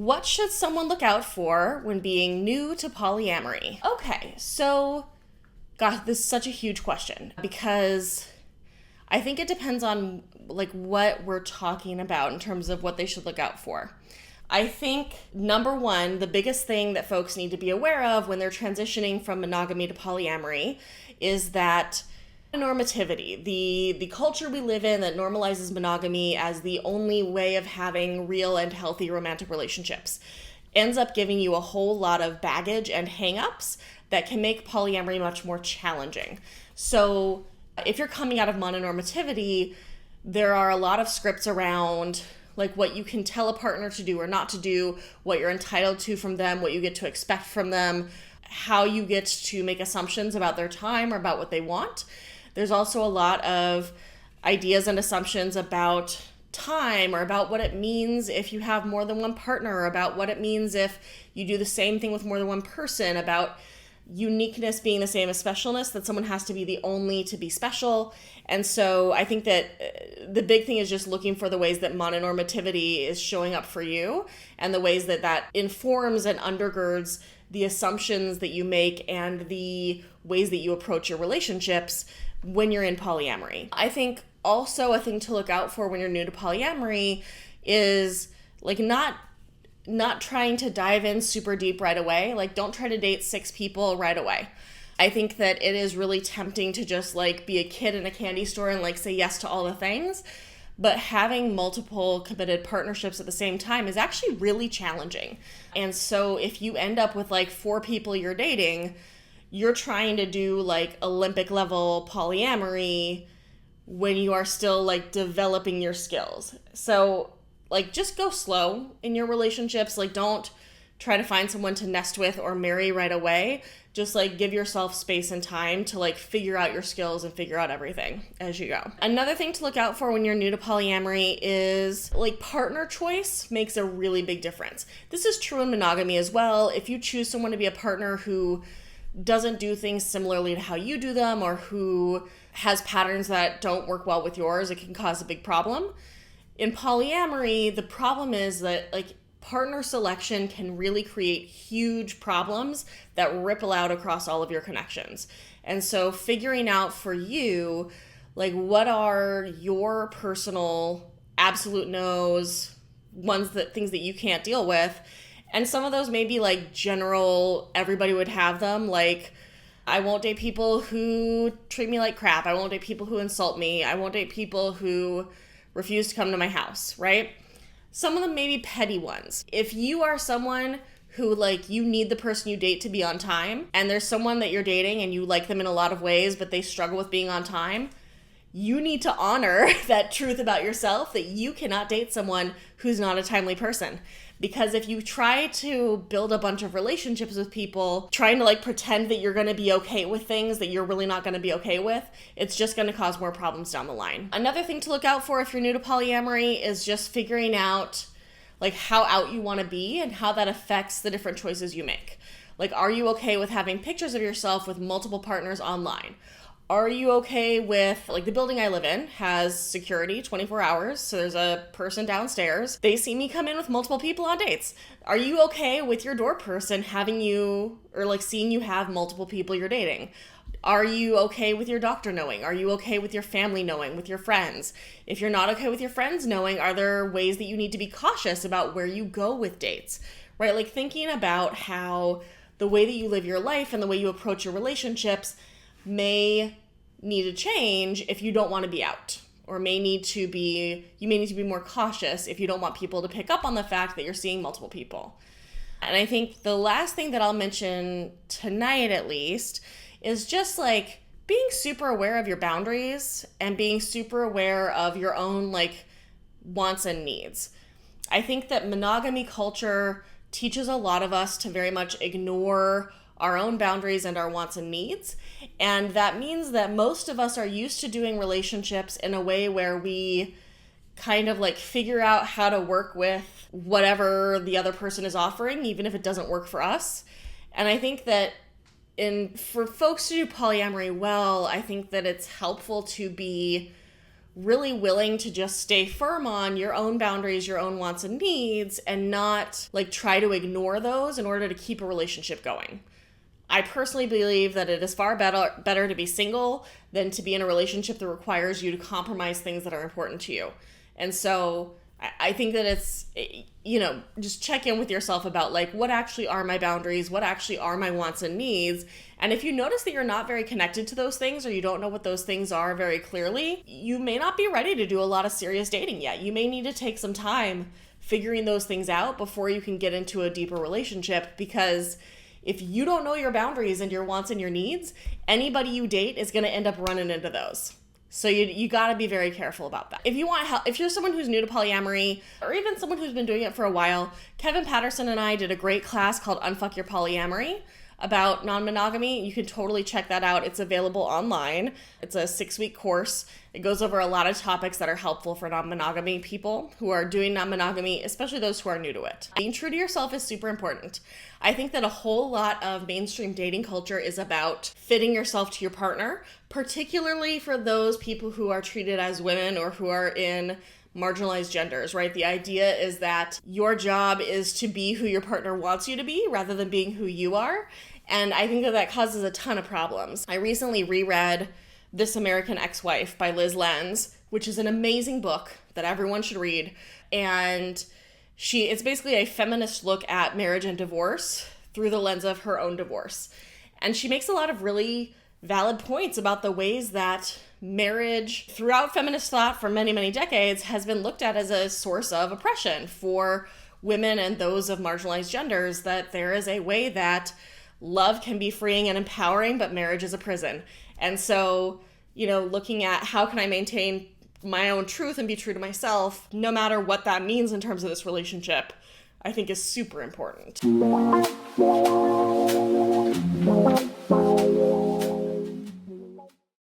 What should someone look out for when being new to polyamory? Okay, so, gosh, this is such a huge question because I think it depends on like what we're talking about in terms of what they should look out for. I think number one, the biggest thing that folks need to be aware of when they're transitioning from monogamy to polyamory is that normativity, the culture we live in that normalizes monogamy as the only way of having real and healthy romantic relationships, ends up giving you a whole lot of baggage and hang-ups that can make polyamory much more challenging. So if you're coming out of mono-normativity, there are a lot of scripts around like what you can tell a partner to do or not to do, what you're entitled to from them, what you get to expect from them, how you get to make assumptions about their time or about what they want. There's also a lot of ideas and assumptions about time or about what it means if you have more than one partner, or about what it means if you do the same thing with more than one person, about uniqueness being the same as specialness, that someone has to be the only to be special. And so I think that the big thing is just looking for the ways that mononormativity is showing up for you and the ways that that informs and undergirds the assumptions that you make and the ways that you approach your relationships when you're in polyamory. I think also a thing to look out for when you're new to polyamory is like not trying to dive in super deep right away. Like, don't try to date 6 people right away. I think that it is really tempting to just like be a kid in a candy store and like say yes to all the things. But having multiple committed partnerships at the same time is actually really challenging. And so if you end up with like 4 people you're dating, you're trying to do like Olympic level polyamory when you are still like developing your skills. So like just go slow in your relationships. Like don't try to find someone to nest with or marry right away. Just like give yourself space and time to like figure out your skills and figure out everything as you go. Another thing to look out for when you're new to polyamory is like partner choice makes a really big difference. This is true in monogamy as well. If you choose someone to be a partner who doesn't do things similarly to how you do them, or who has patterns that don't work well with yours, it can cause a big problem. In polyamory, the problem is that like partner selection can really create huge problems that ripple out across all of your connections. And so figuring out for you, like what are your personal absolute no's, things that you can't deal with. And some of those may be like general, everybody would have them, like I won't date people who treat me like crap. I won't date people who insult me. I won't date people who refuse to come to my house, right? Some of them may be petty ones. If you are someone who like you need the person you date to be on time, and there's someone that you're dating and you like them in a lot of ways, but they struggle with being on time, you need to honor that truth about yourself, that you cannot date someone who's not a timely person. Because if you try to build a bunch of relationships with people, trying to like pretend that you're going to be okay with things that you're really not going to be okay with, it's just going to cause more problems down the line. Another thing to look out for if you're new to polyamory is just figuring out like how out you want to be and how that affects the different choices you make. Like, are you okay with having pictures of yourself with multiple partners online? Are you okay with, like, the building I live in has security 24 hours, so there's a person downstairs. They see me come in with multiple people on dates. Are you okay with your door person having you, or like seeing you have multiple people you're dating? Are you okay with your doctor knowing? Are you okay with your family knowing, with your friends? If you're not okay with your friends knowing, are there ways that you need to be cautious about where you go with dates, right? Like thinking about how the way that you live your life and the way you approach your relationships may need to change if you don't want to be out, or you may need to be more cautious if you don't want people to pick up on the fact that you're seeing multiple people. And I think the last thing that I'll mention tonight, at least, is just like being super aware of your boundaries and being super aware of your own like wants and needs. I think that monogamy culture teaches a lot of us to very much ignore our own boundaries and our wants and needs. And that means that most of us are used to doing relationships in a way where we kind of like figure out how to work with whatever the other person is offering, even if it doesn't work for us. And I think that for folks to do polyamory well, I think that it's helpful to be really willing to just stay firm on your own boundaries, your own wants and needs, and not like try to ignore those in order to keep a relationship going. I personally believe that it is far better to be single than to be in a relationship that requires you to compromise things that are important to you. And so I think that it's, just check in with yourself about like, what actually are my boundaries? What actually are my wants and needs? And if you notice that you're not very connected to those things, or you don't know what those things are very clearly, you may not be ready to do a lot of serious dating yet. You may need to take some time figuring those things out before you can get into a deeper relationship, because if you don't know your boundaries and your wants and your needs, anybody you date is going to end up running into those. So you got to be very careful about that. If you want help, if you're someone who's new to polyamory, or even someone who's been doing it for a while, Kevin Patterson and I did a great class called Unfuck Your Polyamory about non-monogamy. You can totally check that out. It's available online. It's a 6-week course. It goes over a lot of topics that are helpful for non-monogamy people who are doing non-monogamy, especially those who are new to it. Being true to yourself is super important. I think that a whole lot of mainstream dating culture is about fitting yourself to your partner, particularly for those people who are treated as women or who are in marginalized genders, right? The idea is that your job is to be who your partner wants you to be rather than being who you are. And I think that causes a ton of problems. I recently reread This American Ex-Wife by Liz Lenz, which is an amazing book that everyone should read. And it's basically a feminist look at marriage and divorce through the lens of her own divorce. And she makes a lot of really valid points about the ways that marriage throughout feminist thought for many, many decades has been looked at as a source of oppression for women and those of marginalized genders, that there is a way that love can be freeing and empowering, but marriage is a prison. And so, looking at how can I maintain my own truth and be true to myself, no matter what that means in terms of this relationship, I think is super important.